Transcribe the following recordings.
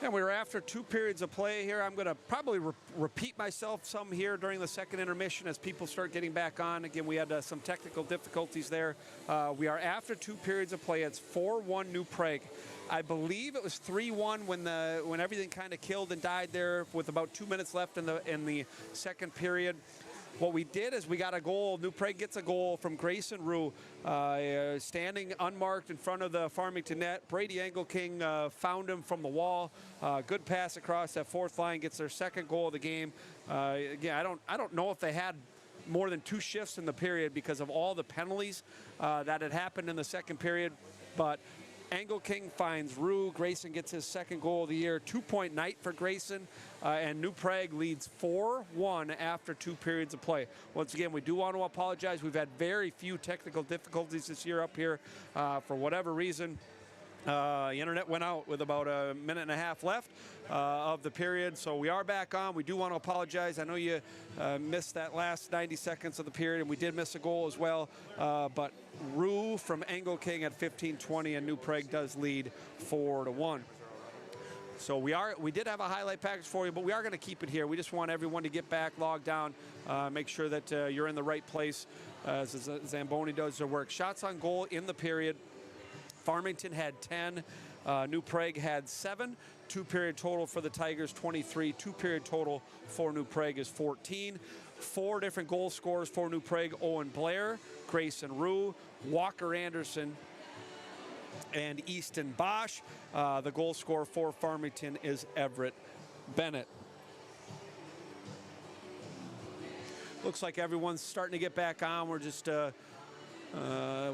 And we were after 2 periods of play here. I'm going to probably repeat myself some here during the second intermission as people start getting back on. Again, we had some technical difficulties there. We are after 2 periods of play. It's 4-1 New Prague. I believe it was 3-1 when everything kind of killed and died there with about 2 minutes left in the second period. What we did is we got a goal. New Prague gets a goal from Grayson Rue, standing unmarked in front of the Farmington net. Brady Engelking found him from the wall. Good pass across that fourth line, gets their second goal of the game. Again, I don't know if they had more than 2 shifts in the period because of all the penalties that had happened in the second period, but Engelking finds Rue. Grayson gets his second goal of the year. 2-point night for Grayson, and New Prague leads 4-1 after 2 periods of play. Once again, we do want to apologize. We've had very few technical difficulties this year up here for whatever reason. The internet went out with about a minute and a half left of the period, so we are back on. We do want to apologize. I know you missed that last 90 seconds of the period, and we did miss a goal as well, but Rue from Engelking at 15:20, and New Prague does lead 4-1. So we did have a highlight package for you, but we are going to keep it here. We just want everyone to get back, log down, make sure that you're in the right place as Zamboni does their work. Shots on goal in the period. Farmington had 10, New Prague had 7. 2-period total for the Tigers, 23. 2-period total for New Prague is 14. 4 different goal scorers for New Prague: Owen Blair, Grayson Rue, Walker Anderson, and Easton Bosch. The goal scorer for Farmington is Everett Bennett. Looks like everyone's starting to get back on. We're just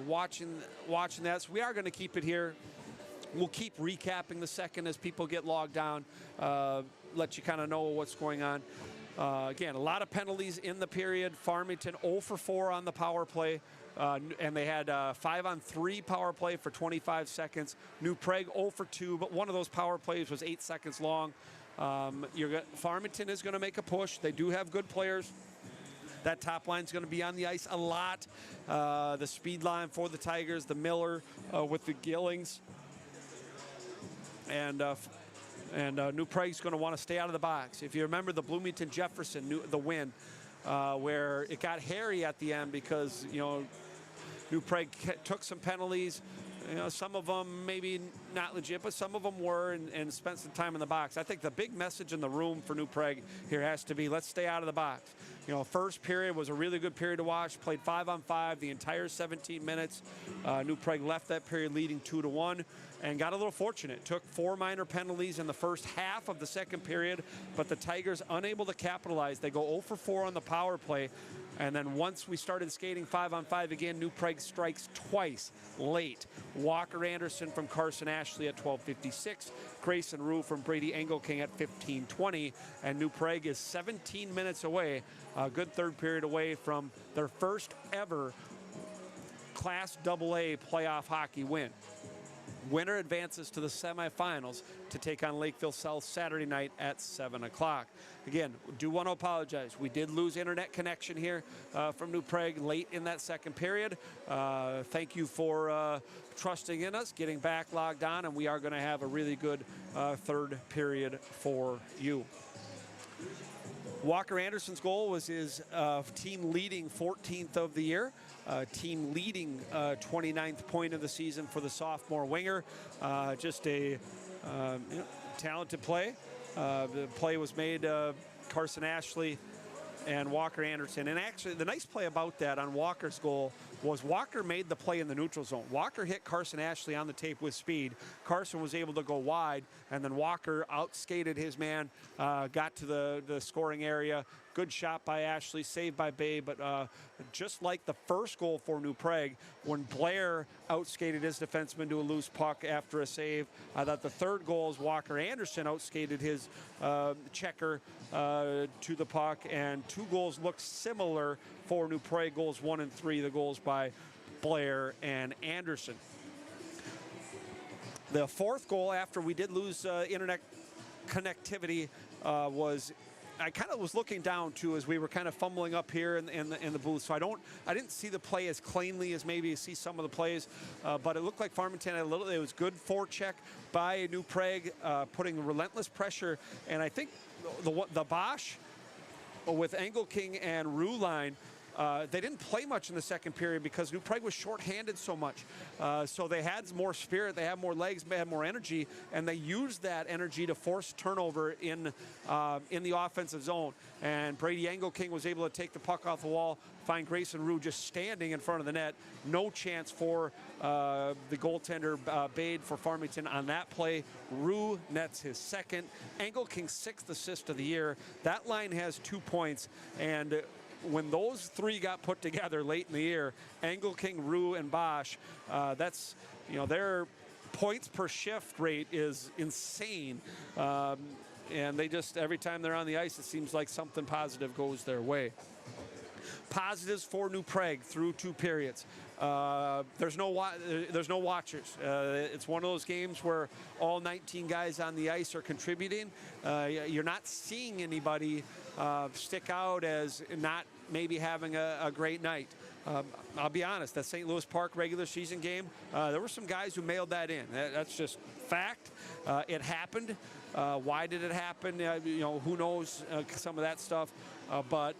watching that. So we are going to keep it here. We'll keep recapping the second as people get logged down, let you kind of know what's going on. Again, a lot of penalties in the period. Farmington 0 for 4 on the power play, and they had 5-on-3 power play for 25 seconds. New Prague 0 for 2, but one of those power plays was 8 seconds long. Farmington is going to make a push. They do have good players. That top line is going to be on the ice a lot. The speed line for the Tigers, the Miller with the Gillings. And New Prague's going to want to stay out of the box. If you remember the Bloomington-Jefferson, the win, where it got hairy at the end because, New Prague took some penalties. Some of them maybe not legit, but some of them were, and spent some time in the box. I think the big message in the room for New Prague here has to be, let's stay out of the box. First period was a really good period to watch. Played 5-on-5 the entire 17 minutes. New Prague left that period leading 2-1 and got a little fortunate. Took 4 minor penalties in the first half of the second period, but the Tigers unable to capitalize. They go 0 for 4 on the power play. And then once we started skating 5-on-5 again, New Prague strikes twice late. Walker Anderson from Carson Ashley at 12:56. Grayson Rue from Brady Engelking at 15:20. And New Prague is 17 minutes away, a good third period away from their first ever Class AA playoff hockey win. Winner advances to the semifinals to take on Lakeville South Saturday night at 7 o'clock. Again, do want to apologize. We did lose internet connection here from New Prague late in that second period. Thank you for trusting in us, getting back logged on, and we are going to have a really good third period for you. Walker Anderson's goal was his team leading 14th of the year. Team leading 29th point of the season for the sophomore winger. Just a talented play. The play was made Carson Ashley and Walker Anderson. And actually, the nice play about that on Walker's goal was Walker made the play in the neutral zone. Walker hit Carson Ashley on the tape with speed. Carson was able to go wide, and then Walker outskated his man, got to the scoring area. Good shot by Ashley, saved by Bay, but just like the first goal for New Prague, when Blair outskated his defenseman to a loose puck after a save, I thought the third goal is Walker Anderson outskated his checker to the puck, and 2 goals look similar for New Prague, goals 1 and 3, the goals by Blair and Anderson. The fourth goal, after we did lose internet connectivity, was I kind of was looking down too as we were kind of fumbling up here in the booth. So I didn't see the play as cleanly as maybe you see some of the plays, but it looked like Farmington had a little. It was good forecheck by New Prague, putting relentless pressure, and I think the Bosch with Engelking and Rue line. They didn't play much in the second period because New Prague was shorthanded so much. So they had more spirit, they had more legs, they had more energy, and they used that energy to force turnover in the offensive zone. And Brady Engelking was able to take the puck off the wall, find Grayson Rue just standing in front of the net. No chance for the goaltender Bade for Farmington on that play. Rue nets his second. Engelking's 6th assist of the year. That line has 2 points, and when those three got put together late in the year, Engelking, Rue, and Bosch, that's, their points per shift rate is insane. And they just, every time they're on the ice, it seems like something positive goes their way. Positives for New Prague through 2 periods. There's no watchers. It's one of those games where all 19 guys on the ice are contributing. You're not seeing anybody stick out as not maybe having a great night. I'll be honest, that St. Louis Park regular season game, there were some guys who mailed that in. That's just fact. It happened. Why did it happen? Who knows some of that stuff. But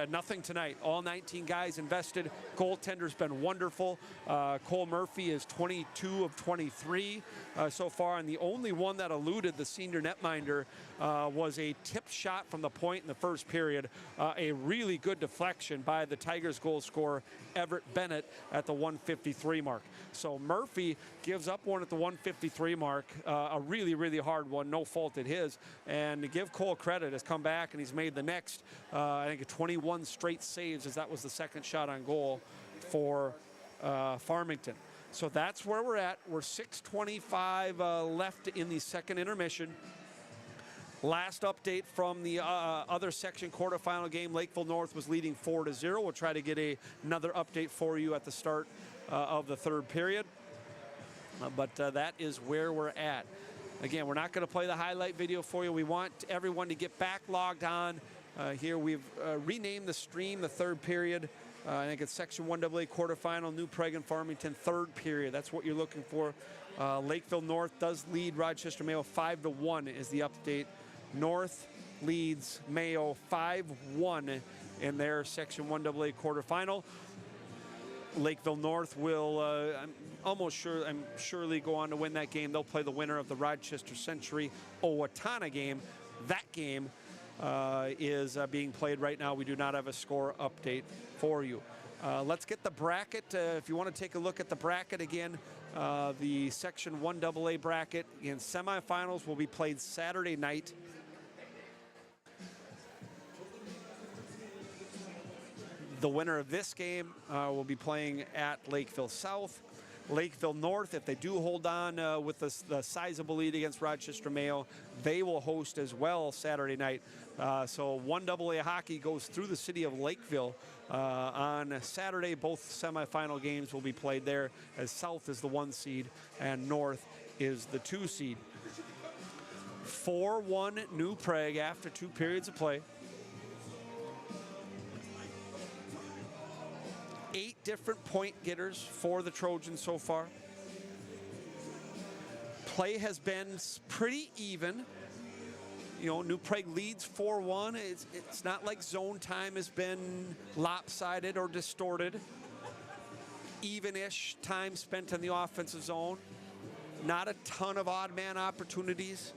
nothing tonight. All 19 guys invested. Goaltender's been wonderful. Cole Murphy is 22 of 23 so far, and the only one that eluded the senior netminder was a tip shot from the point in the first period. A really good deflection by the Tigers goal scorer, Everett Bennett, at the 153 mark. So Murphy gives up one at the 153 mark, a really, really hard one, no fault at his. And to give Cole credit, has come back and he's made the next, I think, 21 straight saves, as that was the second shot on goal for Farmington. So that's where we're at. We're 6:25 left in the second intermission. Last update from the other section quarterfinal game, Lakeville North was leading 4-0. We'll try to get another update for you at the start of the third period. But that is where we're at. Again, we're not going to play the highlight video for you. We want everyone to get back logged on. Here we've renamed the stream the third period. I think it's Section 1AA quarterfinal, New Prague and Farmington third period. That's what you're looking for. Lakeville North does lead Rochester Mayo 5-1 is the update. North leads Mayo 5-1 in their Section 1AA quarterfinal. Lakeville North will, I'm surely go on to win that game. They'll play the winner of the Rochester Century Owatonna game. That game is being played right now. We do not have a score update for you. Let's get the bracket. If you want to take a look at the bracket again, the Section 1AA bracket in semifinals will be played Saturday night. The winner of this game will be playing at Lakeville South. Lakeville North, if they do hold on with the sizable lead against Rochester Mayo, they will host as well Saturday night. So 1AA hockey goes through the city of Lakeville on Saturday. Both semifinal games will be played there, as South is the 1 seed and North is the 2 seed. 4-1 New Prague after 2 periods of play. 8 different point getters for the Trojans so far. Play has been pretty even. New Prague leads 4-1. It's not like zone time has been lopsided or distorted. Even-ish time spent in the offensive zone. Not a ton of odd man opportunities.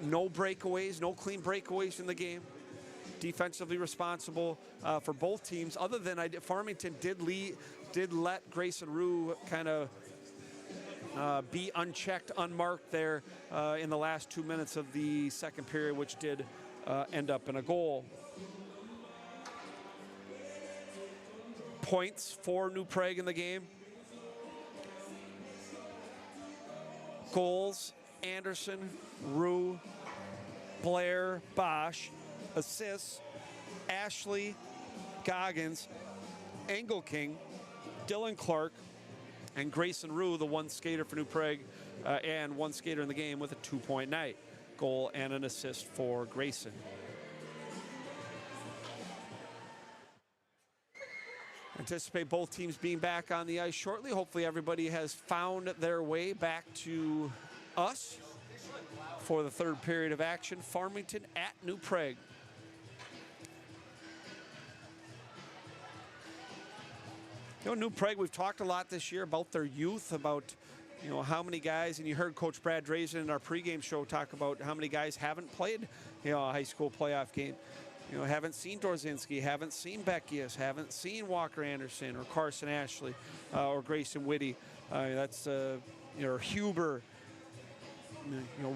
No breakaways, no clean breakaways in the game. Defensively responsible for both teams, other than Farmington did let Grayson Rue kind of be unchecked, unmarked there in the last 2 minutes of the second period, which did end up in a goal. Points for New Prague in the game. Goals, Anderson, Rue, Blair, Bosch. Assists, Ashley, Goggins, Engelking, Dylan Clark, and Grayson Rue, the 1 skater for New Prague, and 1 skater in the game with a 2-point night. Goal and an assist for Grayson. Anticipate both teams being back on the ice shortly. Hopefully everybody has found their way back to us for the third period of action. Farmington at New Prague. New Prague, we've talked a lot this year about their youth, about how many guys, and you heard Coach Brad Drazen in our pregame show talk about how many guys haven't played a high school playoff game. Haven't seen Dorzinski, haven't seen Beckius, haven't seen Walker Anderson or Carson Ashley or Grayson Whitty. That's Huber,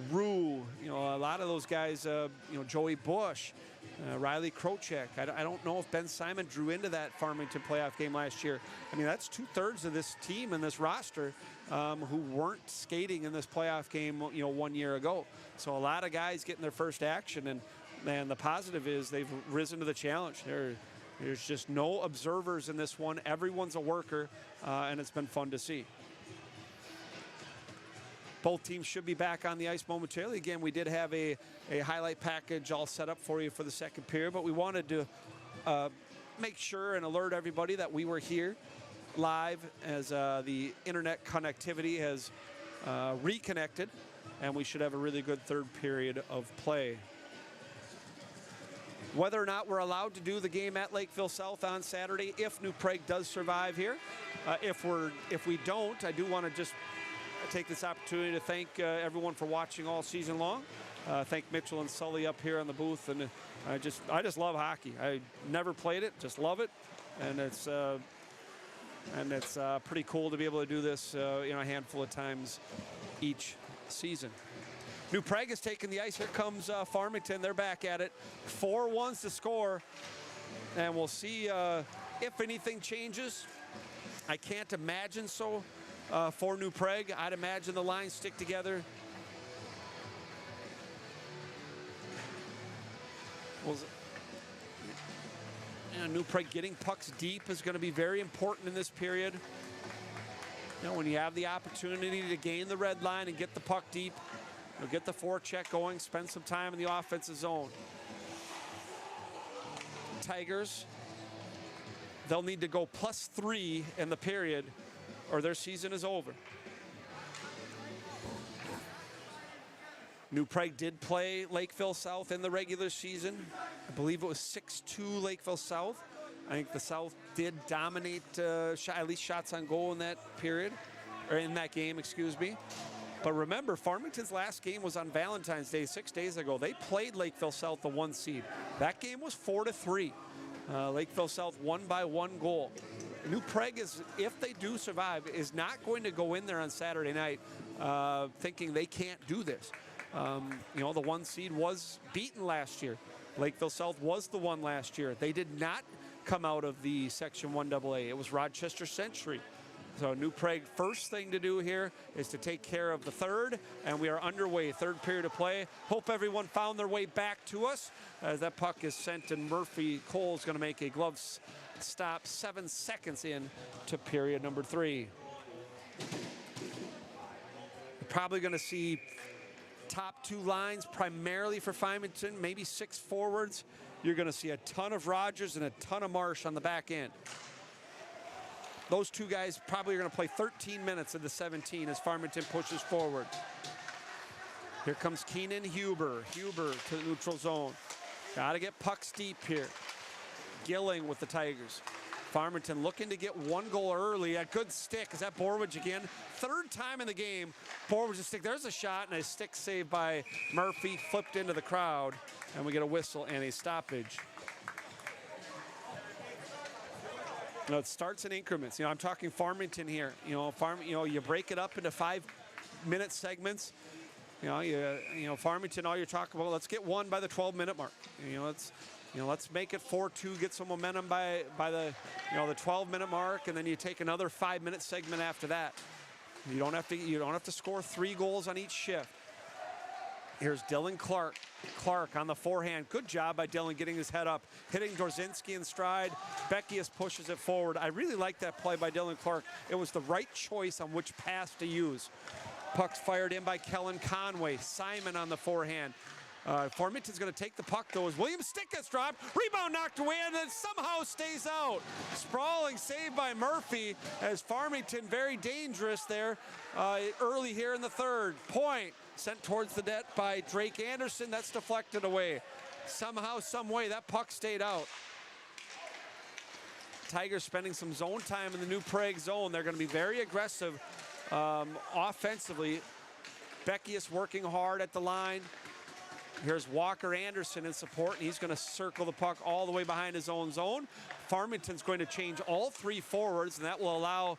Rue, a lot of those guys, Joey Bush, Riley Krochek. I don't know if Ben Simon drew into that Farmington playoff game last year. I mean, that's 2/3 of this team and this roster who weren't skating in this playoff game, 1 year ago. So a lot of guys getting their first action, and the positive is they've risen to the challenge. There's just no observers in this one. Everyone's a worker, and it's been fun to see. Both teams should be back on the ice momentarily. Again, we did have a highlight package all set up for you for the second period, but we wanted to make sure and alert everybody that we were here live as the internet connectivity has reconnected, and we should have a really good third period of play. Whether or not we're allowed to do the game at Lakeville South on Saturday, if New Prague does survive here, if we don't, I do want to just take this opportunity to thank everyone for watching all season long. Thank Mitchell and Sully up here on the booth, and I just love hockey. I never played it, just love it, and it's pretty cool to be able to do this a handful of times each season. New Prague has taken the ice. Here comes Farmington. They're back at it. 4-1's the score, and we'll see if anything changes. I can't imagine so for New Prague. I'd imagine the lines stick together. New Prague getting pucks deep is going to be very important in this period. When you have the opportunity to gain the red line and get the puck deep, get the forecheck going, spend some time in the offensive zone. Tigers, they'll need to go +3 in the period or their season is over. New Prague did play Lakeville South in the regular season. I believe it was 6-2 Lakeville South. I think the South did dominate at least shots on goal in that period, or in that game, excuse me. But remember, Farmington's last game was on Valentine's Day 6 days ago. They played Lakeville South, the 1 seed. That game was 4-3. Lakeville South won by 1 goal. New Prague, if they do survive, is not going to go in there on Saturday night thinking they can't do this. The 1 seed was beaten last year. Lakeville South was the 1 last year. They did not come out of the Section 1AA. It was Rochester Century. So New Prague, first thing to do here is to take care of the third, and we are underway, third period of play. Hope everyone found their way back to us as that puck is sent, and Murphy Cole's going to make a glove stop 7 seconds in to period number 3. You're probably going to see top 2 lines primarily for Farmington, maybe 6 forwards. You're going to see a ton of Rogers and a ton of Marsh on the back end. Those 2 guys probably are going to play 13 minutes of the 17 as Farmington pushes forward. Here comes Keenan Huber. Huber to the neutral zone. Got to get pucks deep here. Gilling with the Tigers. Farmington looking to get 1 goal early. A good stick. Is that Borwich again? 3rd time in the game. Borwich a stick. There's a shot and a stick saved by Murphy. Flipped into the crowd. And we get a whistle and a stoppage. It starts in increments. I'm talking Farmington here. You break it up into 5-minute segments. Farmington, all you're talking about, let's get 1 by the 12-minute mark. Let's make it 4-2, get some momentum by the 12-minute mark, and then you take another 5-minute segment after that. You don't have to score 3 goals on each shift. Here's Dylan Clark. Clark on the forehand. Good job by Dylan getting his head up, hitting Dorzinski in stride. Beckius pushes it forward. I really like that play by Dylan Clark. It was the right choice on which pass to use. Puck's fired in by Kellen Conway. Simon on the forehand. Farmington's going to take the puck, though, as Williams' stick gets dropped. Rebound knocked away, and then somehow stays out. Sprawling Big save by Murphy as Farmington very dangerous there early here in the third. Point sent towards the net by Drake Anderson. That's deflected away. Somehow, some way, that puck stayed out. Tigers spending some zone time in the New Prague zone. They're going to be very aggressive offensively. Beckius working hard at the line. Here's Walker Anderson in support, and he's going to circle the puck all the way behind his own zone. Farmington's going to change all three forwards, and that will allow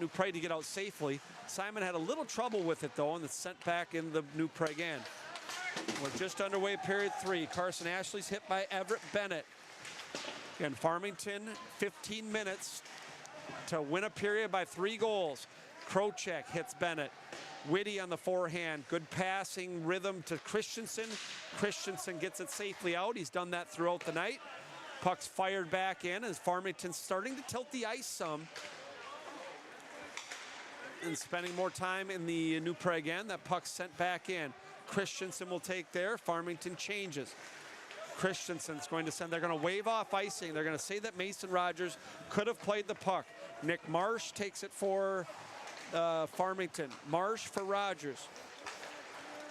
New Prague to get out safely. Simon had a little trouble with it, though, and it's sent back in the New Prague end. We're just underway, period 3. Carson Ashley's hit by Everett Bennett. Again, Farmington, 15 minutes to win a period by 3 goals. Krocek hits Bennett. Whitty on the forehand. Good passing rhythm to Christensen. Christensen gets it safely out. He's done that throughout the night. Puck's fired back in as Farmington's starting to tilt the ice some. And spending more time in the New Prague end. That puck's sent back in. Christensen will take there. Farmington changes. Christensen's going to send, they're going to wave off icing. They're going to say that Mason Rogers could have played the puck. Nick Marsh takes it for Farmington. Marsh for Rogers.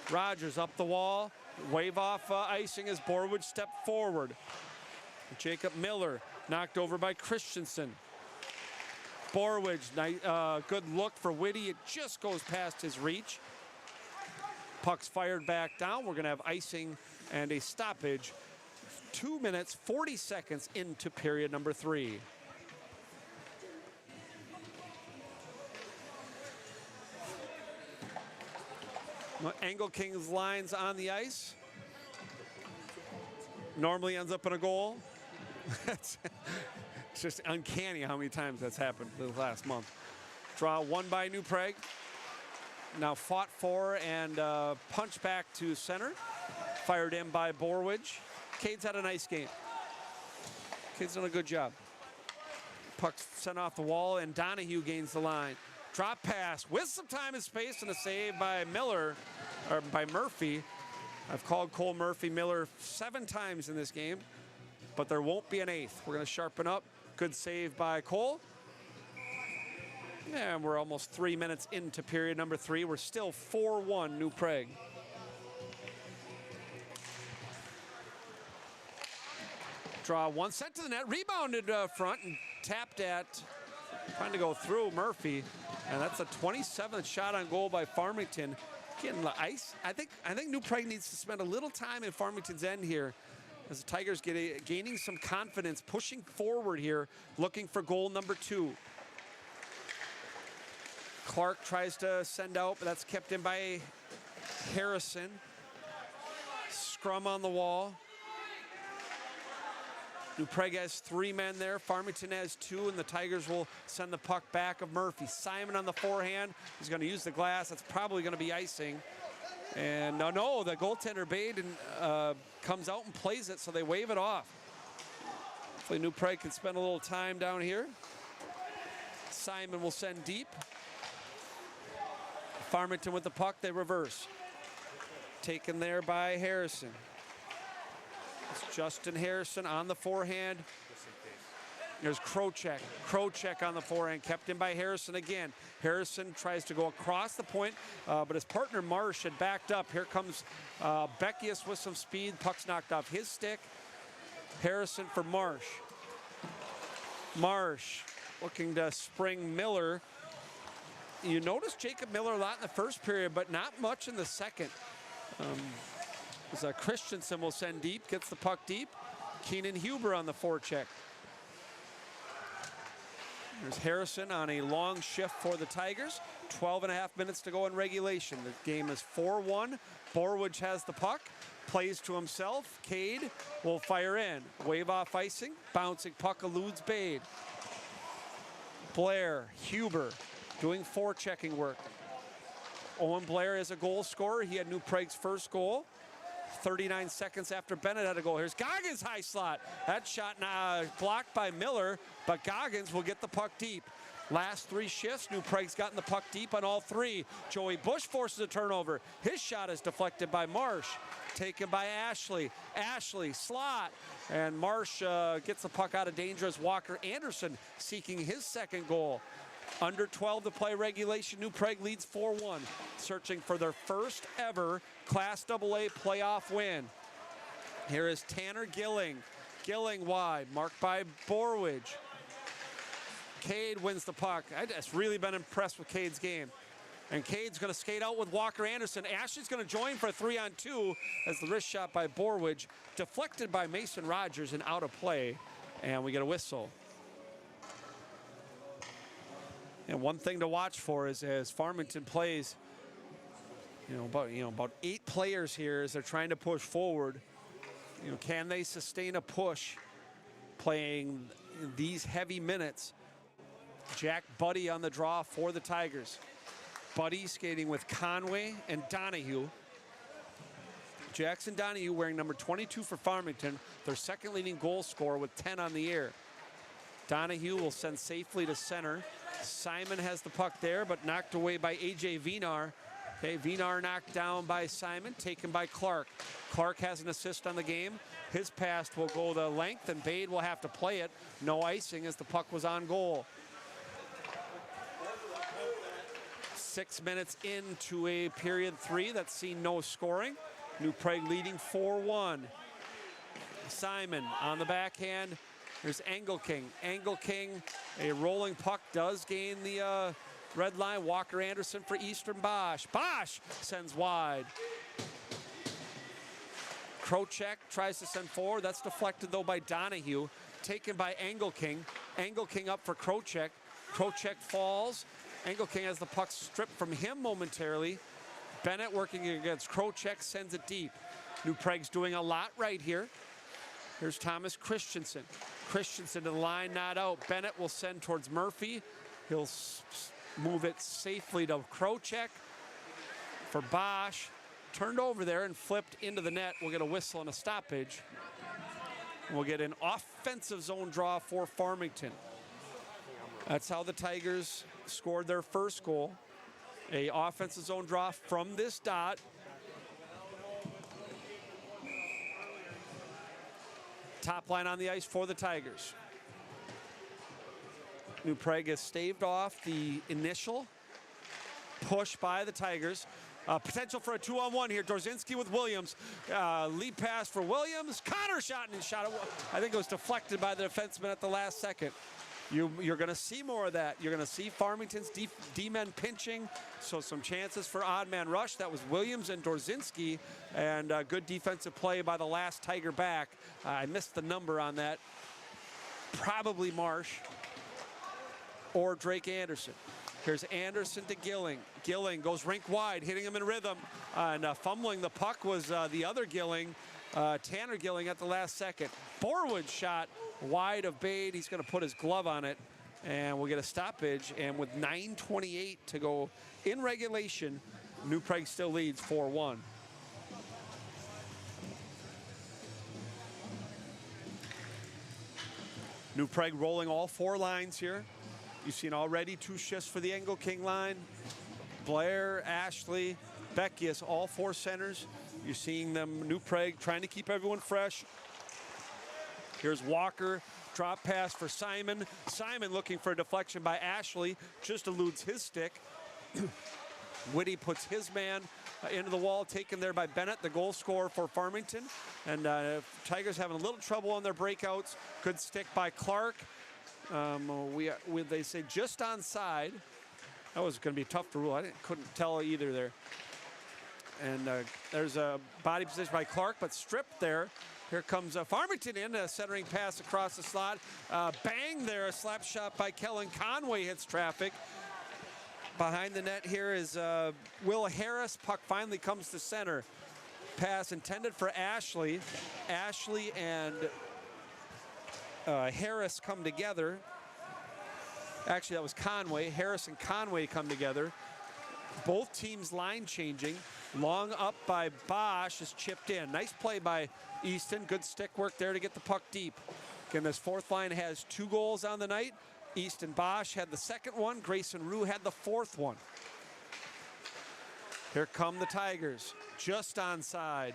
Rogers up the wall. Wave off icing as Borwood stepped forward. Jacob Miller knocked over by Christensen. Borwood, good look for Whitty. It just goes past his reach. Puck's fired back down. We're going to have icing and a stoppage. 2 minutes, 40 seconds into period number 3. Angle King's lines on the ice. Normally ends up in a goal. It's just uncanny how many times that's happened this last month. Draw 1 by New Prague. Now fought for and punched back to center. Fired in by Borwidge. Cade's had a nice game. Cade's done a good job. Puck's sent off the wall and Donahue gains the line. Drop pass with some time and space and a save by Miller, or by Murphy. I've called Cole Murphy Miller 7 times in this game, but there won't be an 8th. We're going to sharpen up. Good save by Cole. And we're almost 3 minutes into period number 3. We're still 4-1 New Prague. Draw 1, sent to the net, rebounded front and tapped at, trying to go through Murphy. And that's a 27th shot on goal by Farmington. Getting the ice. I think New Prague needs to spend a little time in Farmington's end here as the Tigers gaining some confidence, pushing forward here, looking for goal number 2. Clark tries to send out, but that's kept in by Harrison. Scrum on the wall. New Prague has 3 men there. Farmington has 2, and the Tigers will send the puck back of Murphy. Simon on the forehand. He's going to use the glass. That's probably going to be icing. And no, the goaltender Baden comes out and plays it, so they wave it off. Hopefully New Prague can spend a little time down here. Simon will send deep. Farmington with the puck, they reverse. Taken there by Harrison. It's Justin Harrison on the forehand. There's Krocek. Krocek on the forehand, kept in by Harrison again. Harrison tries to go across the point, but his partner Marsh had backed up. Here comes Beckius with some speed. Puck's knocked off his stick. Harrison for Marsh. Marsh looking to spring Miller. You notice Jacob Miller a lot in the first period, but not much in the second. As Christensen will send deep, gets the puck deep. Keenan Huber on the forecheck. There's Harrison on a long shift for the Tigers. 12.5 minutes to go in regulation. The game is 4-1. Borwidge has the puck, plays to himself. Cade will fire in. Wave off icing. Bouncing puck eludes Bade. Blair, Huber doing forechecking work. Owen Blair is a goal scorer. He had New Prague's first goal. 39 seconds after Bennett had a goal. Here's Goggins' high slot. That shot blocked by Miller, but Goggins will get the puck deep. Last 3 shifts, New Prague's gotten the puck deep on all 3. Joey Bush forces a turnover. His shot is deflected by Marsh. taken by Ashley. Ashley, slot, and Marsh gets the puck out of danger as Walker Anderson seeking his second goal. Under 12 to play regulation, New Prague leads 4-1, searching for their first ever Class AA playoff win. Here is Tanner Gilling. Gilling wide, marked by Borwidge. Cade wins the puck. I just really been impressed with Cade's game. And Cade's going to skate out with Walker Anderson. Ashley's going to join for a 3-on-2 as the wrist shot by Borwidge, deflected by Mason Rogers and out of play. And we get a whistle. And one thing to watch for is as Farmington plays, about 8 players here as they're trying to push forward. Can they sustain a push playing these heavy minutes? Jack Buddy on the draw for the Tigers. Buddy skating with Conway and Donahue. Jackson Donahue wearing number 22 for Farmington, their second leading goal scorer with 10 on the year. Donahue will send safely to center. Simon has the puck there, but knocked away by A.J. Vinar. Okay, Vinar knocked down by Simon, taken by Clark. Clark has an assist on the game. His pass will go the length, and Bade will have to play it. No icing as the puck was on goal. 6 minutes into a period 3 that's seen no scoring. New Prague leading 4-1. Simon on the backhand. There's Engelking. Engelking, a rolling puck, does gain the red line. Walker Anderson for Eastern Bosch. Bosch sends wide. Krocek tries to send forward. That's deflected, though, by Donahue. Taken by Engelking. Engelking up for Krocek. Krocek falls. Engelking has the puck stripped from him momentarily. Bennett working against Krocek, sends it deep. New Prague's doing a lot right here. Here's Thomas Christensen. Christensen to the line, not out. Bennett will send towards Murphy. He'll move it safely to Krocek for Bosch. Turned over there and flipped into the net. We'll get a whistle and a stoppage. We'll get an offensive zone draw for Farmington. That's how the Tigers scored their first goal. A offensive zone draw from this dot. Top line on the ice for the Tigers. New Prague has staved off the initial push by the Tigers. Potential for a 2-on-1 here. Dorzinski with Williams. Lead pass for Williams. Connor shot and shot. I think it was deflected by the defenseman at the last second. You're going to see more of that. You're going to see Farmington's D-men pinching, so some chances for odd man rush. That was Williams and Dorzinski, and good defensive play by the last Tiger back. I missed the number on that. Probably Marsh or Drake Anderson. Here's Anderson to Gilling. Gilling goes rink wide, hitting him in rhythm, and fumbling the puck was the other Gilling, Tanner Gilling at the last second. Borwood shot wide of Bade. He's going to put his glove on it, and we'll get a stoppage. And with 9:28 to go in regulation, New Prague still leads 4-1. New Prague rolling all 4 lines here. You've seen already 2 shifts for the Engelking line. Blair, Ashley, Beckius, all 4 centers. You're seeing them, New Prague, trying to keep everyone fresh. Here's Walker, drop pass for Simon. Simon looking for a deflection by Ashley, just eludes his stick. Whitty puts his man into the wall, taken there by Bennett, the goal scorer for Farmington. And Tigers having a little trouble on their breakouts. Good stick by Clark. They say just onside. That was going to be tough to rule. I couldn't tell either there. And there's a body position by Clark, but stripped there. Here comes Farmington in, a centering pass across the slot. Bang there, a slap shot by Kellen Conway hits traffic. Behind the net here is Will Harris. Puck finally comes to center. Pass intended for Ashley. Ashley and Harris come together. Actually, that was Conway. Harris and Conway come together. Both teams line changing. Long up by Bosch is chipped in. Nice play by Easton. Good stick work there to get the puck deep. Again, this 4th line has 2 goals on the night. Easton Bosch had the 2nd one. Grayson Rue had the 4th one. Here come the Tigers. Just onside.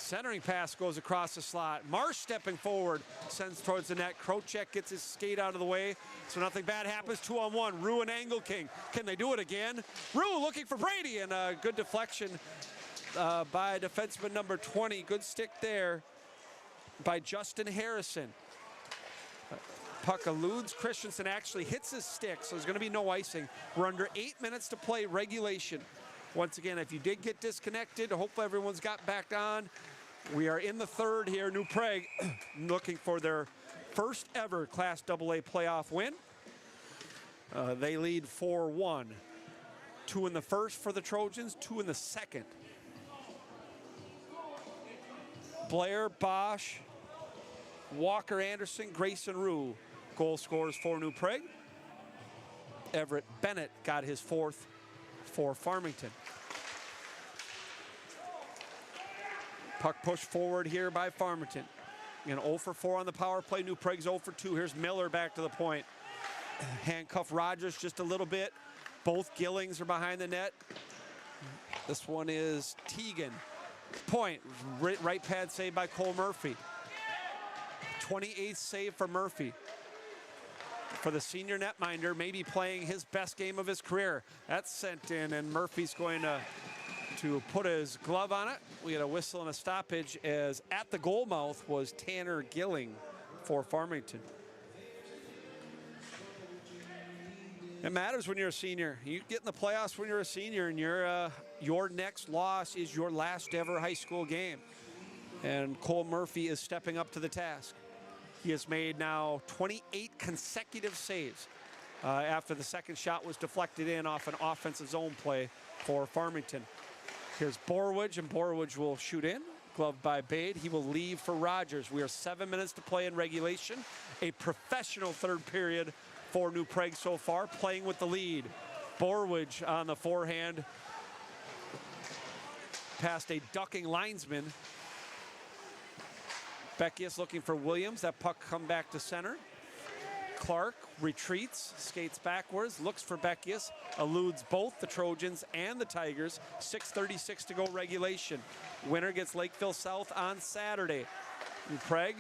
Centering pass goes across the slot. Marsh stepping forward, sends towards the net. Krocek gets his skate out of the way, so nothing bad happens. 2-on-1, Rue and Engelking. Can they do it again? Rue looking for Brady, and a good deflection by defenseman number 20. Good stick there by Justin Harrison. Puck eludes Christensen, actually hits his stick, so there's going to be no icing. We're under 8 minutes to play regulation. Once again, if you did get disconnected, hopefully everyone's got back on. We are in the third here. New Prague looking for their first ever Class AA playoff win. They lead 4-1. 2 in the first for the Trojans, 2 in the second. Blair, Bosch, Walker Anderson, Grayson Rue. Goal scorers for New Prague. Everett Bennett got his 4th for Farmington. Puck pushed forward here by Farmington. Again, 0 for 4 on the power play. New Prague's 0 for 2. Here's Miller back to the point. Handcuff Rogers just a little bit. Both Gillings are behind the net. This one is Teagan. Point, right pad save by Cole Murphy. 28th save for Murphy. For the senior netminder, maybe playing his best game of his career. That's sent in, and Murphy's going to put his glove on it. We had a whistle and a stoppage, as at the goal mouth was Tanner Gilling for Farmington. It matters when you're a senior. You get in the playoffs when you're a senior, and your next loss is your last ever high school game. And Cole Murphy is stepping up to the task. He has made now 28 consecutive saves after the second shot was deflected in off an offensive zone play for Farmington. Here's Borwidge, and Borwidge will shoot in. Gloved by Bade. He will leave for Rogers. We are 7 minutes to play in regulation. A professional third period for New Prague so far, playing with the lead. Borwidge on the forehand. Past a ducking linesman. Beckius looking for Williams. That puck come back to center. Clark retreats, skates backwards, looks for Beckius, eludes both the Trojans and the Tigers. 6:36 to go regulation. Winner gets Lakeville South on Saturday. New Prague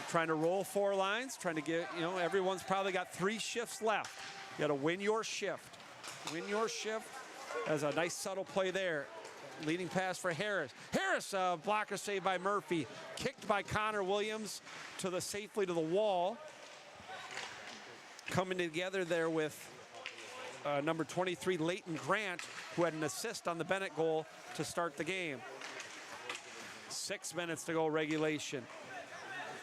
trying to roll 4 lines, trying to get, everyone's probably got 3 shifts left. You got to win your shift. Win your shift. As a nice subtle play there. Leading pass for Harris. Harris, blocker saved by Murphy. Kicked by Connor Williams safely to the wall. Coming together there with number 23, Leighton Grant, who had an assist on the Bennett goal to start the game. 6 minutes to go regulation.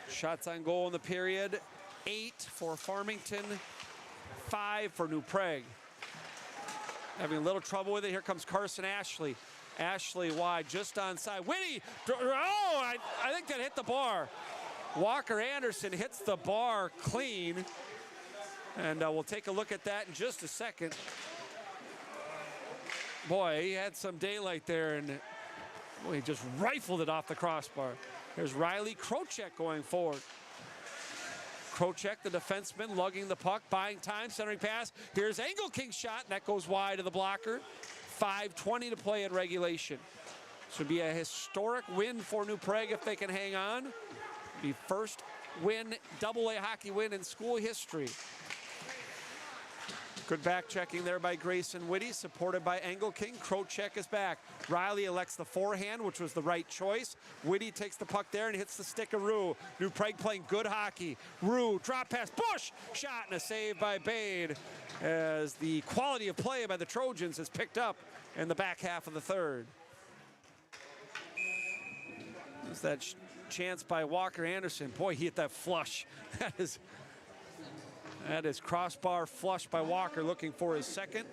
Shots on goal in the period. 8 for Farmington, 5 for New Prague. Having a little trouble with it. Here comes Carson Ashley. Ashley wide, just onside. Whitty, I think that hit the bar. Walker Anderson hits the bar clean. And we'll take a look at that in just a second. Boy, he had some daylight there, and he just rifled it off the crossbar. There's Riley Krocek going forward. Krocek, the defenseman, lugging the puck, buying time, centering pass. Here's Engelking's shot, and that goes wide of the blocker. 5:20 to play in regulation. This would be a historic win for New Prague if they can hang on. The first win, AA hockey win in school history. Good back checking there by Grayson Whitty, supported by Engelking. Krocek is back. Riley elects the forehand, which was the right choice. Whitty takes the puck there and hits the stick of Rue. New Prague playing good hockey. Rue, drop pass, Bush, shot, and a save by Bade, as the quality of play by the Trojans is picked up in the back half of the third. There's that chance by Walker Anderson. Boy, he hit that flush. That is crossbar flush by Walker, looking for his second.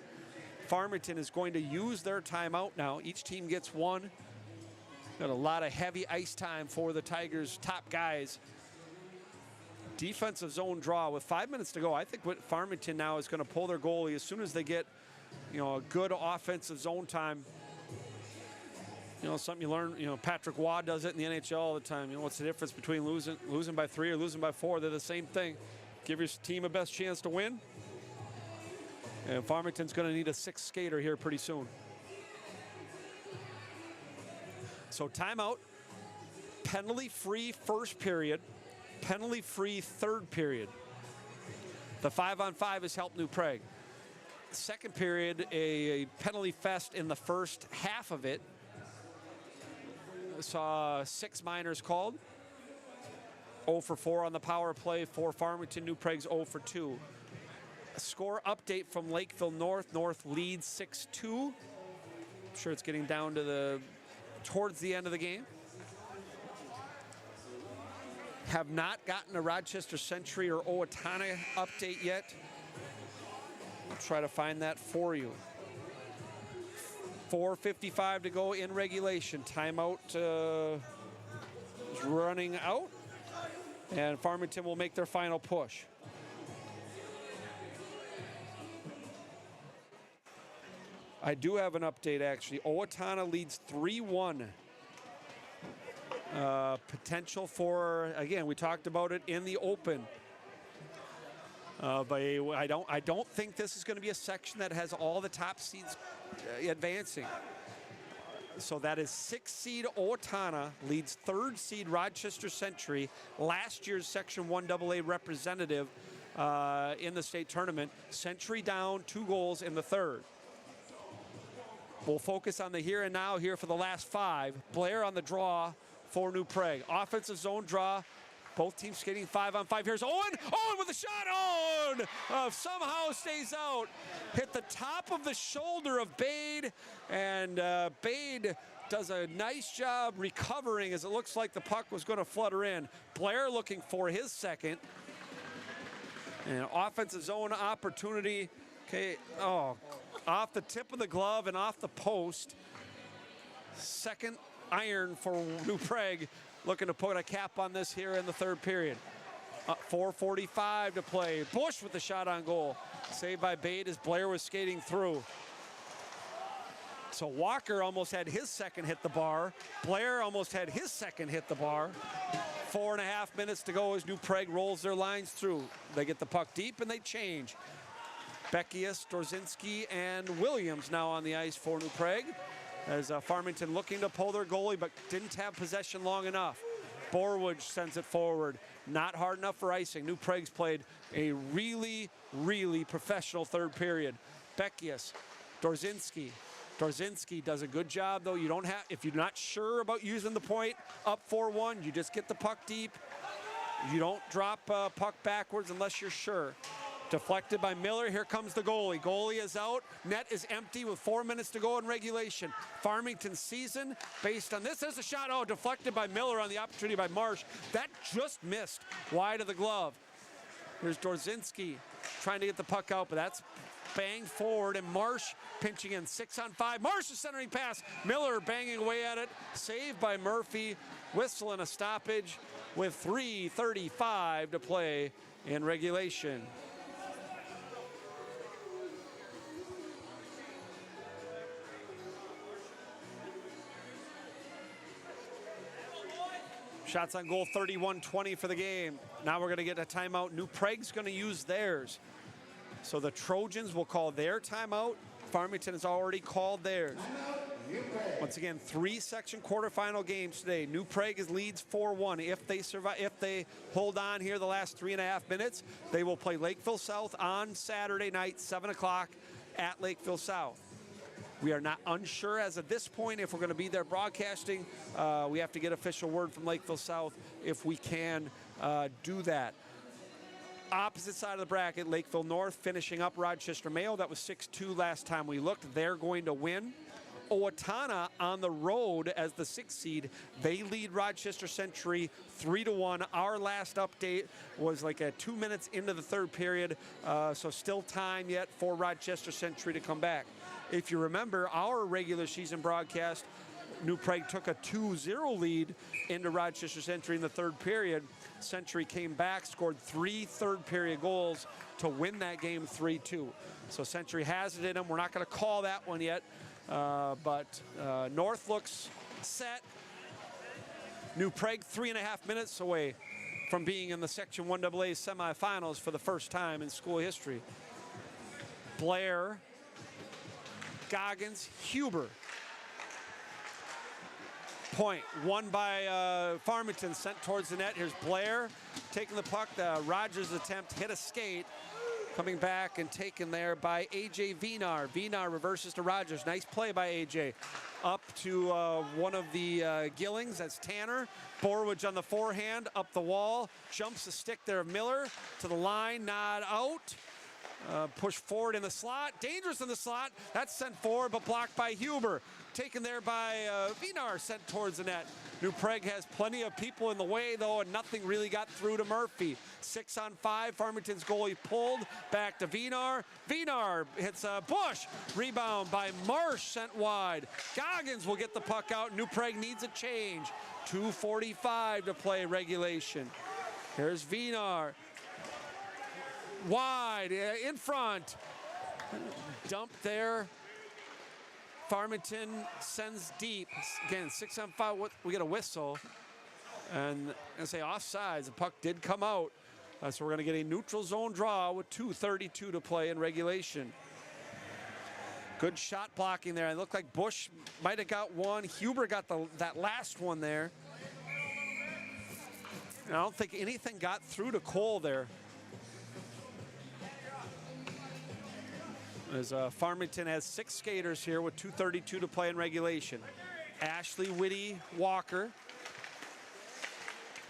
Farmington is going to use their timeout now. Each team gets one. Got a lot of heavy ice time for the Tigers' top guys. Defensive zone draw with 5 minutes to go. I think what Farmington now is going to pull their goalie as soon as they get, a good offensive zone time. Something you learn, Patrick Waugh does it in the NHL all the time. What's the difference between losing by 3 or losing by 4? They're the same thing. Give your team a best chance to win. And Farmington's going to need a 6th skater here pretty soon. So timeout penalty-free first period, penalty-free third period. The 5-on-5 has helped New Prague. Second period, a penalty fest in the first half of it. Saw 6 minors called. 0 for 4 on the power play for Farmington. New Prague's 0 for 2. A score update from Lakeville North. North leads 6-2. I'm sure it's getting down to towards the end of the game. Have not gotten a Rochester Century or Owatonna update yet. I'll try to find that for you. 4:55 to go in regulation. Timeout is running out, and Farmington will make their final push. I do have an update, actually. Owatonna leads 3-1. Potential for, again, we talked about it in the open. But I don't think this is going to be a section that has all the top seeds advancing. So that is 6th seed Owatonna leads 3rd seed Rochester Century, last year's Section 1AA representative in the state tournament. Century down 2 goals in the 3rd. We'll focus on the here and now here for the last 5. Blair on the draw for New Prague. Offensive zone draw. Both teams skating 5-on-5. Here's Owen. Owen with a shot. Owen somehow stays out. Hit the top of the shoulder of Bade. And Bade does a nice job recovering as it looks like the puck was going to flutter in. Blair looking for his second. And offensive zone opportunity. Okay. Oh, off the tip of the glove and off the post. Second iron for New Prague. Looking to put a cap on this here in the 3rd period. 4:45 to play. Bush with the shot on goal. Saved by Bade as Blair was skating through. So Walker almost had his second hit the bar. Blair almost had his second hit the bar. 4.5 minutes to go as New Prague rolls their lines through. They get the puck deep and they change. Beckius, Dorzinski, and Williams now on the ice for New Prague. As Farmington looking to pull their goalie, but didn't have possession long enough. Borwoods sends it forward. Not hard enough for icing. New Prague's played a really, really professional 3rd period. Beckius, Dorzinski. Dorzinski does a good job, though. You don't have, if you're not sure about using the point up 4-1, you just get the puck deep. You don't drop puck backwards unless you're sure. Deflected by Miller. Here comes the goalie. Goalie is out. Net is empty with 4 minutes to go in regulation. Farmington's season based on this. There's a shot. Oh, deflected by Miller on the opportunity by Marsh. That just missed wide of the glove. Here's Dorzinski trying to get the puck out, but that's banged forward, and Marsh pinching in 6-on-5. Marsh is centering pass. Miller banging away at it. Saved by Murphy. Whistle and a stoppage with 3:35 to play in regulation. Shots on goal, 31-20 for the game. Now we're going to get a timeout. New Prague's going to use theirs. So the Trojans will call their timeout. Farmington has already called theirs. Once again, 3-section quarterfinal games today. New Prague leads 4-1. If they survive, if they hold on here the last 3.5 minutes, they will play Lakeville South on Saturday night, 7 o'clock at Lakeville South. We are not unsure as of this point if we're going to be there broadcasting. We have to get official word from Lakeville South if we can do that. Opposite side of the bracket, Lakeville North finishing up Rochester Mayo. That was 6-2 last time we looked. They're going to win. Owatonna on the road as the 6th seed. They lead Rochester Century 3-1. Our last update was like 2 minutes into the 3rd period, so still time yet for Rochester Century to come back. If you remember our regular season broadcast, New Prague took a 2-0 lead into Rochester Century in the 3rd period. Century came back, scored 3 3rd period goals to win that game 3-2. So Century has it in them. We're not going to call that one yet, but North looks set. New Prague 3.5 minutes away from being in the Section 1AA semifinals for the first time in school history. Blair, Goggins, Huber. Point won by Farmington, sent towards the net. Here's Blair taking the puck. Rogers' attempt hit a skate. Coming back and taken there by A.J. Vinar. Vinar reverses to Rogers. Nice play by A.J. Up to one of the Gillings. That's Tanner. Borwich on the forehand. Up the wall. Jumps the stick there of Miller. To the line. Not out. Push forward in the slot. Dangerous in the slot. That's sent forward but blocked by Huber. Taken there by Vinar. Sent towards the net. New Prague has plenty of people in the way, though, and nothing really got through to Murphy. 6-on-5. Farmington's goalie pulled back to Vinar. Vinar hits a Bush. Rebound by Marsh, sent wide. Goggins will get the puck out. New Prague needs a change. 2:45 to play regulation. Here's Vinar. Wide, in front. Dump there. Farmington sends deep. Again, 6-on-5, we get a whistle. And I say offsides, the puck did come out. So we're gonna get a neutral zone draw with 2:32 to play in regulation. Good shot blocking there. It looked like Bush might have got one. Huber got that last one there. And I don't think anything got through to Cole there. As Farmington has 6 skaters here with 2:32 to play in regulation. Ashley, Whitty, Walker.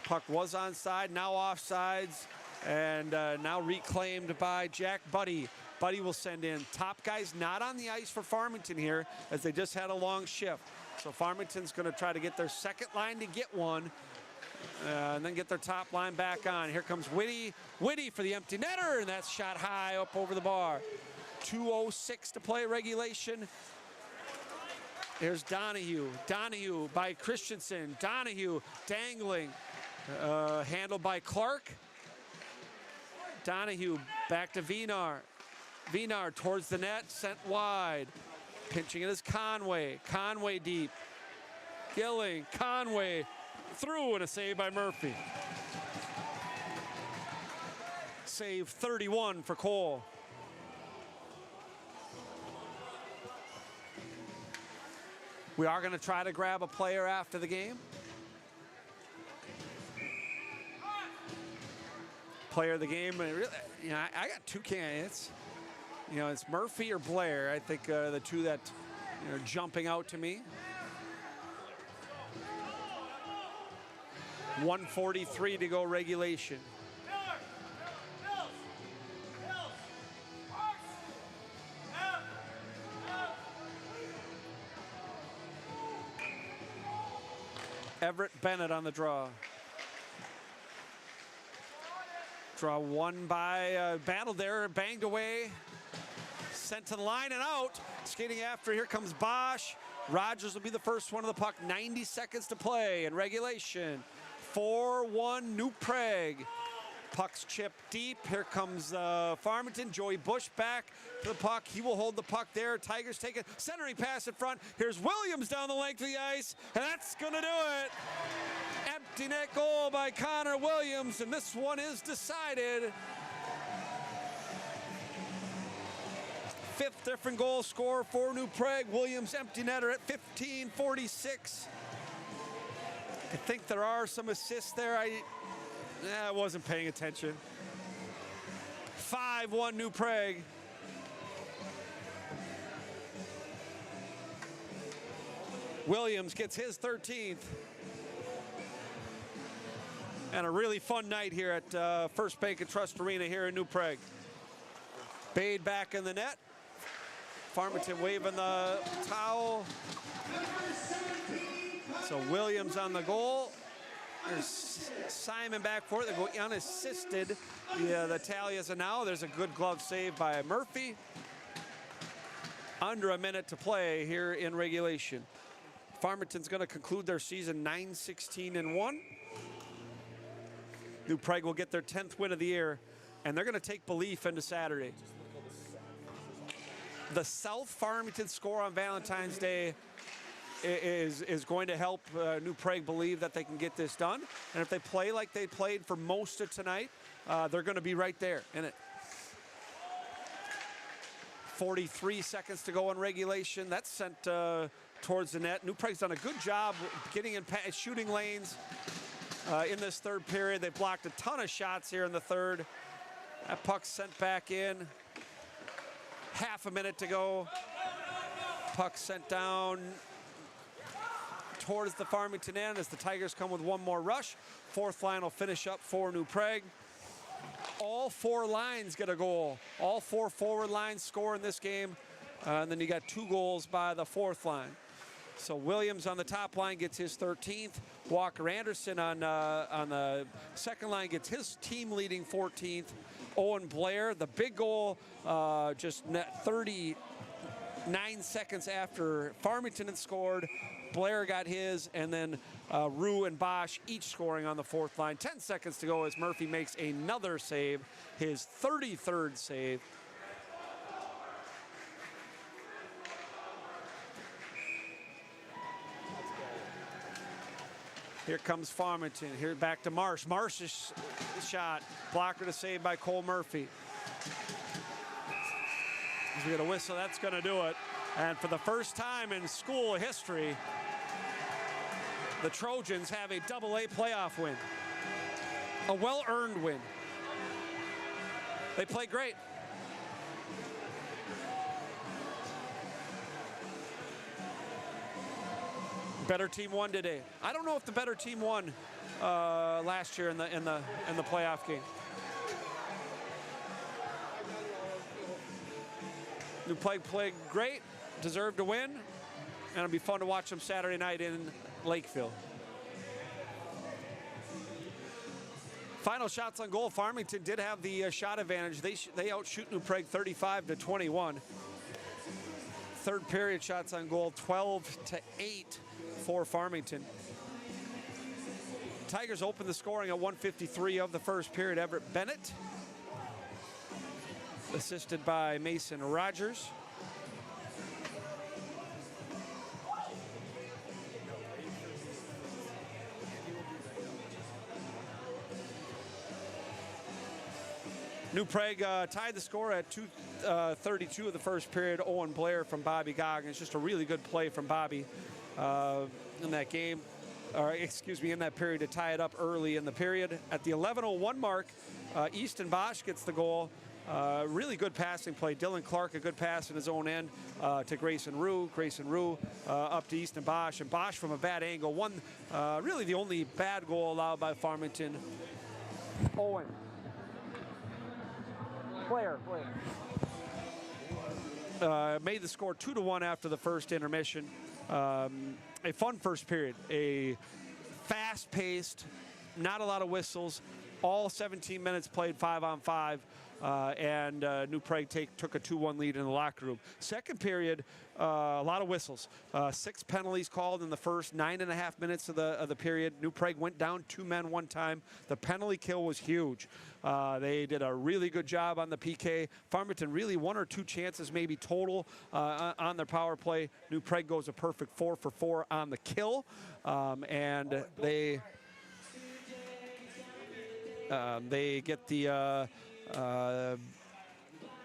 Puck was onside, now offsides, and now reclaimed by Jack Buddy. Buddy will send in. Top guys not on the ice for Farmington here, as they just had a long shift. So Farmington's going to try to get their second line to get one, and then get their top line back on. Here comes Whitty. Whitty for the empty netter, and that's shot high up over the bar. 2:06 to play regulation. Here's Donahue. Donahue by Christensen. Donahue dangling. Handled by Clark. Donahue back to Vinar. Vinar towards the net, sent wide. Pinching it is Conway. Conway deep. Gilling. Conway through, and a save by Murphy. Save 31 for Cole. We are going to try to grab a player after the game. Player of the game, you know, I got 2 candidates. You know, it's Murphy or Blair. I think the 2 that are jumping out to me. 1:43 to go regulation. Everett Bennett on the draw. Draw won by battle there, banged away. Sent to the line and out. Skating after, here comes Bosch. Rogers will be the first one of the puck. 90 seconds to play in regulation. 4-1 New Prague. Puck's chipped deep. Here comes Farmington. Joey Bush back to the puck. He will hold the puck there. Tigers take it. Centering pass in front. Here's Williams down the length of the ice, and that's going to do it. Empty net goal by Connor Williams, and this one is decided. 5th different goal scorer for New Prague. Williams empty netter at 15:46. I think there are some assists there. I wasn't paying attention. 5-1 New Prague. Williams gets his 13th. And a really fun night here at First Bank and Trust Arena here in New Prague. Bade back in the net. Farmington waving the towel. So Williams on the goal. There's Simon back for it. They go unassisted. The tally is a now. There's a good glove save by Murphy. Under a minute to play here in regulation. Farmington's going to conclude their season 9-16-1. New Prague will get their 10th win of the year, and they're going to take belief into Saturday. The South Farmington score on Valentine's Day is going to help New Prague believe that they can get this done. And if they play like they played for most of tonight, they're going to be right there in it. 43 seconds to go in regulation. That sent towards the net. New Prague's done a good job getting in shooting lanes in this third period. They've blocked a ton of shots here in the third. That puck's sent back in. Half a minute to go. Puck sent down towards the Farmington end as the Tigers come with one more rush. Fourth line will finish up for New Prague. All four lines get a goal. All four forward lines score in this game. And then you got 2 goals by the fourth line. So Williams on the top line gets his 13th. Walker Anderson on the second line gets his team-leading 14th. Owen Blair, the big goal, just 39 seconds after Farmington had scored. Blair got his, and then Rue and Bosch each scoring on the fourth line. 10 seconds to go as Murphy makes another save, his 33rd save. Here comes Farmington. Here back to Marsh. Marsh's shot. Blocker to save by Cole Murphy. As we get a whistle, that's going to do it. And for the first time in school history, the Trojans have a AA playoff win. A well-earned win. They play great. Better team won today. I don't know if the better team won last year in the playoff game. New Prague played great, deserved to win, and it'll be fun to watch them Saturday night in Lakeville. Final shots on goal. Farmington did have the shot advantage. They outshoot New Prague 35-21. Third period shots on goal, 12-8 for Farmington. Tigers opened the scoring at 1:53 of the first period. Everett Bennett, assisted by Mason Rogers. New Prague tied the score at 2:32 of the first period. Owen Blair from Bobby Goggins. Just a really good play from Bobby in that game, or excuse me, in that period to tie it up early in the period. At the 11:01 mark, Easton Bosch gets the goal. Really good passing play. Dylan Clark, a good pass in his own end to Grayson Rue. Grayson Rue up to Easton Bosch, and Bosch from a bad angle. Really the only bad goal allowed by Farmington. Owen. Blair. Made the score 2-1 after the first intermission. A fun first period. A fast-paced, not a lot of whistles. All 17 minutes played 5-on-5. And New Prague took a 2-1 lead in the locker room. Second period, a lot of whistles. 6 penalties called in the first 9.5 minutes of the period. New Prague went down 2 men one time. The penalty kill was huge. They did a really good job on the PK. Farmington really 1 or 2 chances maybe total on their power play. New Prague goes a perfect 4 for 4 on the kill. And they get the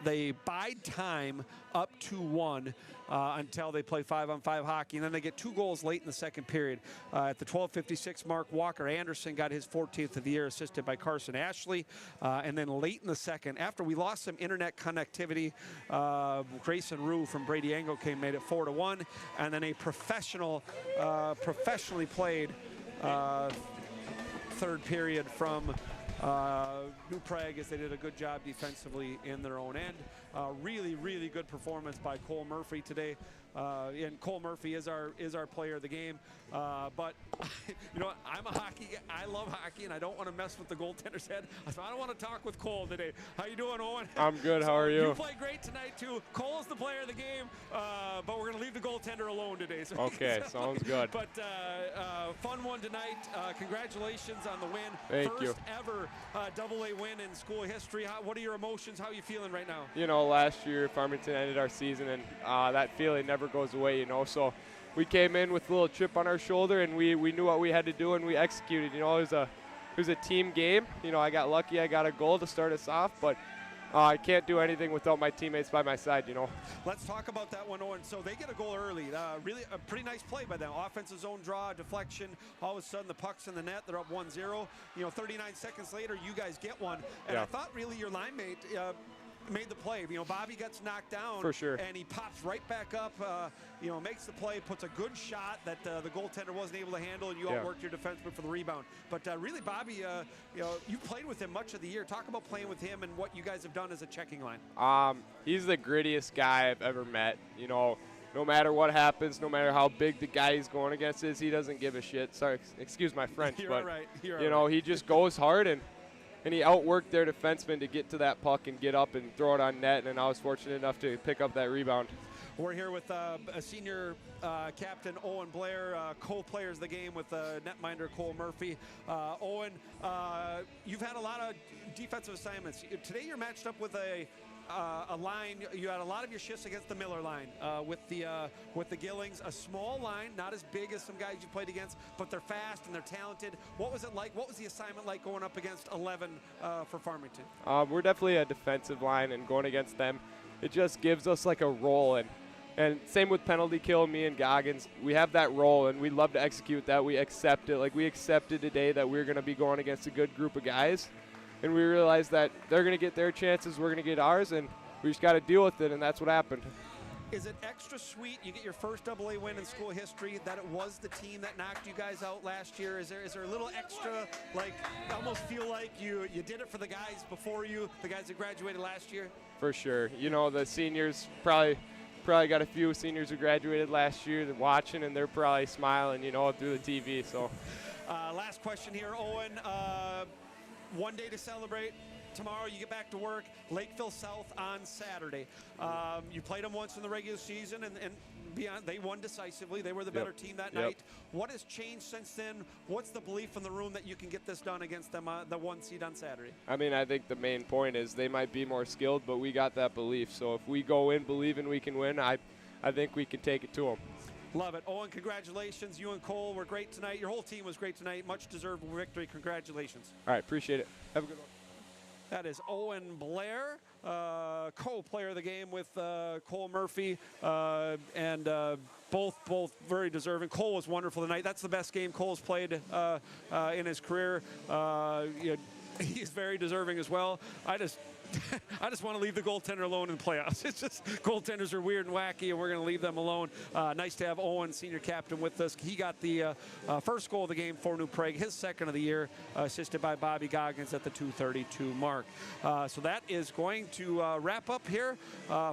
they bide time up 2-1 until they play 5-on-5 hockey, and then they get 2 goals late in the second period. At the 12:56 mark, Walker Anderson got his 14th of the year, assisted by Carson Ashley. And then late in the second, after we lost some internet connectivity, Grayson Rue from Brady Angle made it 4-1, and then a professionally played third period from New Prague, as they did a good job defensively in their own end. Really, really good performance by Cole Murphy today. And Cole Murphy is our player of the game. But you know, I'm a hockey guy. I love hockey, and I don't want to mess with the goaltender's head. So I don't want to talk with Cole today. How you doing, Owen? I'm good. How are you? You played great tonight too. Cole is the player of the game, but we're going to leave the goaltender alone today. So okay, sounds good. But fun one tonight. Congratulations on the win. Thank you. First ever AA win in school history. What are your emotions? How are you feeling right now? You know, last year Farmington ended our season, and that feeling never goes away. You know, so we came in with a little chip on our shoulder, and we knew what we had to do, and we executed. You know, it was a team game. You know, I got lucky. I got a goal to start us off, but I can't do anything without my teammates by my side, you know. Let's talk about that one, Owen. So they get a goal early. Really a pretty nice play by them. Offensive zone draw, deflection. All of a sudden the puck's in the net. They're up 1-0. 39 seconds later, you guys get one. And I thought really your line mate made the play. Bobby gets knocked down. For sure. And he pops right back up, makes the play, puts a good shot that the goaltender wasn't able to handle, and you outworked your defenseman for the rebound. But really, Bobby, you played with him much of the year. Talk about playing with him and what you guys have done as a checking line. He's the grittiest guy I've ever met. No matter what happens, no matter how big the guy he's going against is, he doesn't give a shit. Sorry, excuse my French, You're but all right. he just goes hard, and he outworked their defenseman to get to that puck and get up and throw it on net, and I was fortunate enough to pick up that rebound. We're here with a senior captain, Owen Blair, co-players of the game with netminder Cole Murphy. Owen, you've had a lot of defensive assignments. Today you're matched up with a line. You had a lot of your shifts against the Miller line with the Gillings, a small line, not as big as some guys you played against, but they're fast and they're talented. What was it like? What was the assignment like going up against 11 for Farmington? We're definitely a defensive line, and going against them, it just gives us like a role. And same with penalty kill, me and Goggins, we have that role, and we love to execute that. We accept it. Like we accepted today that we're going to be going against a good group of guys. And we realized that they're going to get their chances, we're going to get ours, and we just got to deal with it, and that's what happened. Is it extra sweet you get your first AA win in school history that it was the team that knocked you guys out last year? Is there a little extra, like, almost feel like you did it for the guys before you, the guys that graduated last year? For sure. The seniors probably got a few seniors who graduated last year that watching, and they're probably smiling, through the TV. So, last question here, Owen. One day to celebrate. Tomorrow you get back to work. Lakeville South on Saturday. You played them once in the regular season, and beyond, they won decisively. They were the better team that night. What has changed since then? What's the belief in the room that you can get this done against them, the 1 seed on Saturday? I think the main point is they might be more skilled, but we got that belief. So if we go in believing we can win, I think we can take it to them. Love it. Owen, congratulations. You and Cole were great tonight. Your whole team was great tonight. Much deserved victory. Congratulations. All right, appreciate it. Have a good one. That is Owen Blair, co-player of the game with Cole Murphy, and both very deserving. Cole was wonderful tonight. That's the best game Cole's played in his career. He's very deserving as well. I just want to leave the goaltender alone in playoffs. It's just goaltenders are weird and wacky, and we're going to leave them alone. Nice to have Owen, senior captain, with us. He got the first goal of the game for New Prague, his second of the year, assisted by Bobby Goggins at the 2:32 mark. So that is going to wrap up here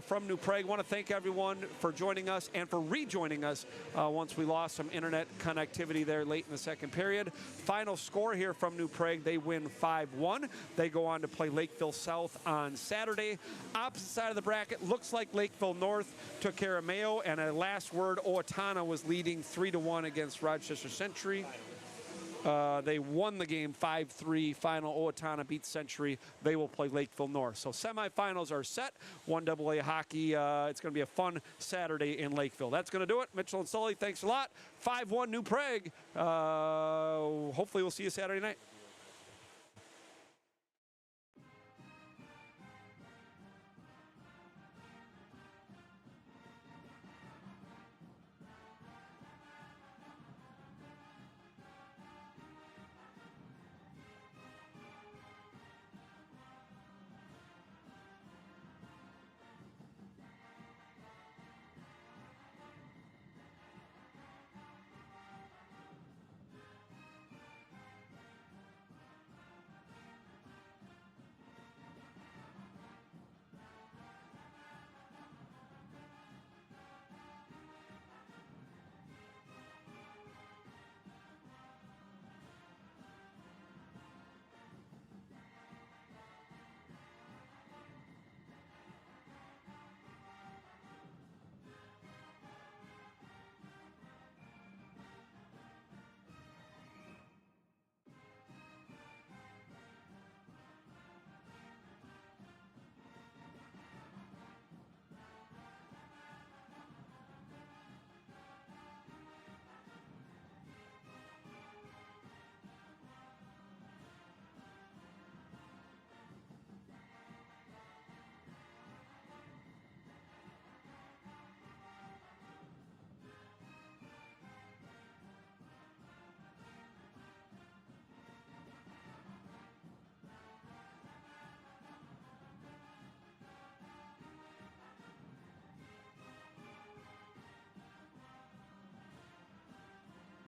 from New Prague. I want to thank everyone for joining us and for rejoining us once we lost some internet connectivity there late in the second period. Final score here from New Prague, they win 5-1. They go on to play Lakeville South on Saturday. Opposite side of the bracket, looks like Lakeville North took care of Mayo, and a last word, Owatonna was leading 3-1 against Rochester Century. They won the game 5-3. Final, Owatonna beats Century. They will play Lakeville North. So semifinals are set. 1AA hockey. It's going to be a fun Saturday in Lakeville. That's going to do it. Mitchell and Sully, thanks a lot. 5-1 New Prague. Hopefully we'll see you Saturday night.